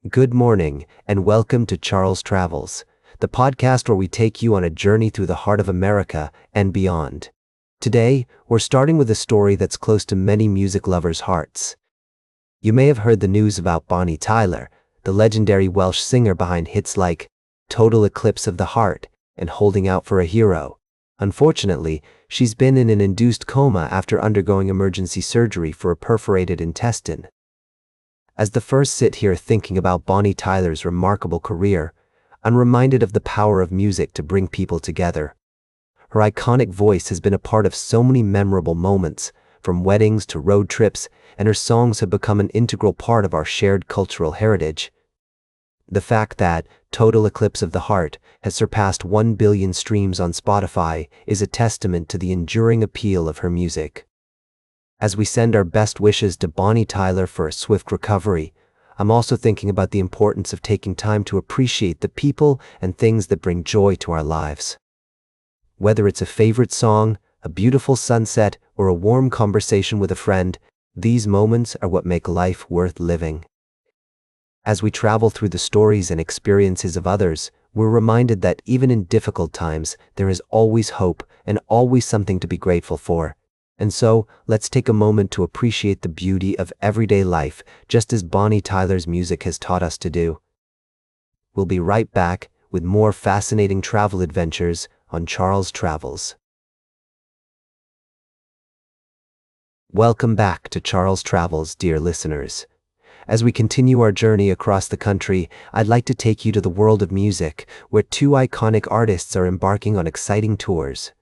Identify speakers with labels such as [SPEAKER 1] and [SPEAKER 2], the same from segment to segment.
[SPEAKER 1] Good morning, and welcome to Charles Travels, the podcast where we take you on a journey through the heart of America and beyond. Today, we're starting with a story that's close to many music lovers' hearts. You may have heard the news about Bonnie Tyler, the legendary Welsh singer behind hits like Total Eclipse of the Heart and Holding Out for a Hero. Unfortunately, she's been in an induced coma after undergoing emergency surgery for a perforated intestine. As the first sit here thinking about Bonnie Tyler's remarkable career, I'm reminded of the power of music to bring people together. Her iconic voice has been a part of so many memorable moments, from weddings to road trips, and her songs have become an integral part of our shared cultural heritage. The fact that Total Eclipse of the Heart has surpassed 1 billion streams on Spotify is a testament to the enduring appeal of her music. As we send our best wishes to Bonnie Tyler for a swift recovery, I'm also thinking about the importance of taking time to appreciate the people and things that bring joy to our lives. Whether it's a favorite song, a beautiful sunset, or a warm conversation with a friend, these moments are what make life worth living. As we travel through the stories and experiences of others, we're reminded that even in difficult times, there is always hope and always something to be grateful for. And so, let's take a moment to appreciate the beauty of everyday life, just as Bonnie Tyler's music has taught us to do. We'll be right back with more fascinating travel adventures on Charles Travels. Welcome back to Charles Travels, dear listeners. As we continue our journey across the country, I'd like to take you to the world of music, where two iconic artists are embarking on exciting tours.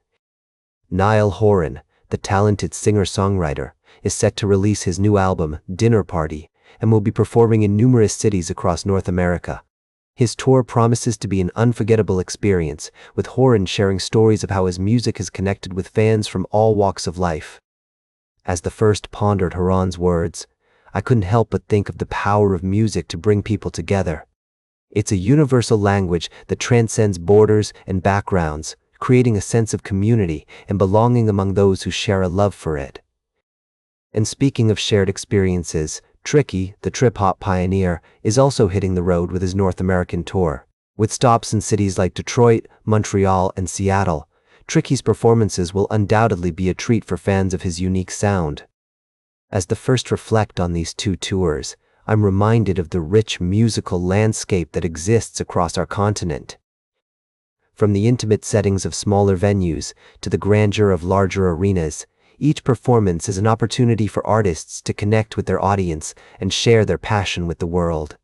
[SPEAKER 1] Niall Horan, the talented singer-songwriter, is set to release his new album, Dinner Party, and will be performing in numerous cities across North America. His tour promises to be an unforgettable experience, with Horan sharing stories of how his music has connected with fans from all walks of life. As the first pondered Horan's words, I couldn't help but think of the power of music to bring people together. It's a universal language that transcends borders and backgrounds, creating a sense of community and belonging among those who share a love for it. And speaking of shared experiences, Tricky, the trip-hop pioneer, is also hitting the road with his North American tour. With stops in cities like Detroit, Montreal, and Seattle, Tricky's performances will undoubtedly be a treat for fans of his unique sound. As the first reflect on these two tours, I'm reminded of the rich musical landscape that exists across our continent. From the intimate settings of smaller venues to the grandeur of larger arenas, each performance is an opportunity for artists to connect with their audience and share their passion with the world.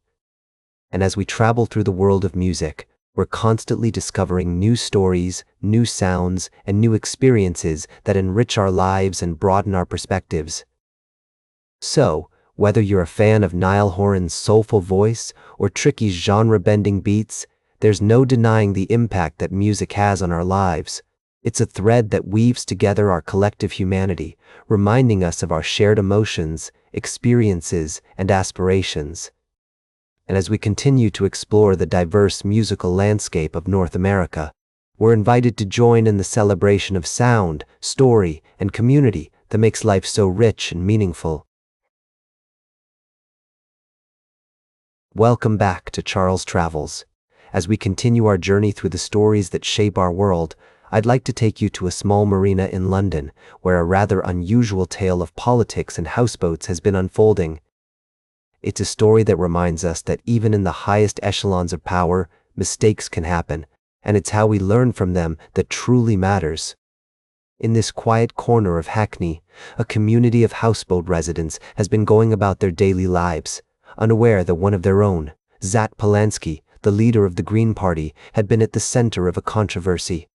[SPEAKER 1] And as we travel through the world of music, we're constantly discovering new stories, new sounds, and new experiences that enrich our lives and broaden our perspectives. So, whether you're a fan of Niall Horan's soulful voice or Tricky's genre-bending beats, there's no denying the impact that music has on our lives. It's a thread that weaves together our collective humanity, reminding us of our shared emotions, experiences, and aspirations. And as we continue to explore the diverse musical landscape of North America, we're invited to join in the celebration of sound, story, and community that makes life so rich and meaningful. Welcome back to Charles Travels. As we continue our journey through the stories that shape our world, I'd like to take you to a small marina in London, where a rather unusual tale of politics and houseboats has been unfolding. It's a story that reminds us that even in the highest echelons of power, mistakes can happen, and it's how we learn from them that truly matters. In this quiet corner of Hackney, a community of houseboat residents has been going about their daily lives, unaware that one of their own, Zat Polanski, the leader of the Green Party, had been at the center of a controversy.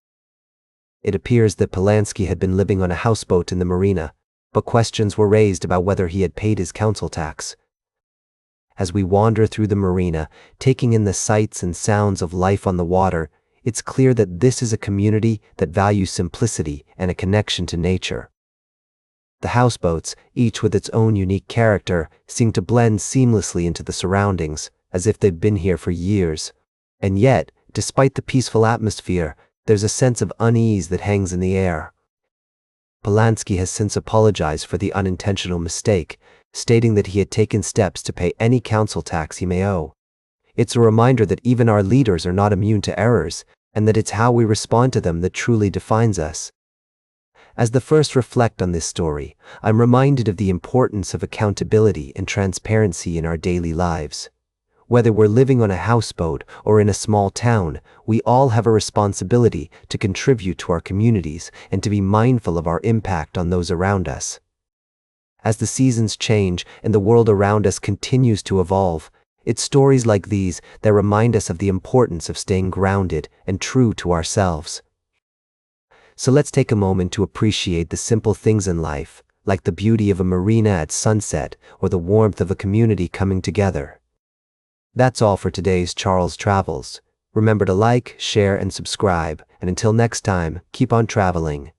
[SPEAKER 1] It appears that Polanski had been living on a houseboat in the marina, but questions were raised about whether he had paid his council tax. As we wander through the marina, taking in the sights and sounds of life on the water, it's clear that this is a community that values simplicity and a connection to nature. The houseboats, each with its own unique character, seem to blend seamlessly into the surroundings, as if they've been here for years. And yet, despite the peaceful atmosphere, there's a sense of unease that hangs in the air. Polanski has since apologized for the unintentional mistake, stating that he had taken steps to pay any council tax he may owe. It's a reminder that even our leaders are not immune to errors, and that it's how we respond to them that truly defines us. As the first reflect on this story, I'm reminded of the importance of accountability and transparency in our daily lives. Whether we're living on a houseboat or in a small town, we all have a responsibility to contribute to our communities and to be mindful of our impact on those around us. As the seasons change and the world around us continues to evolve, it's stories like these that remind us of the importance of staying grounded and true to ourselves. So let's take a moment to appreciate the simple things in life, like the beauty of a marina at sunset or the warmth of a community coming together. That's all for today's Charles Travels. Remember to like, share, and subscribe, and until next time, keep on traveling.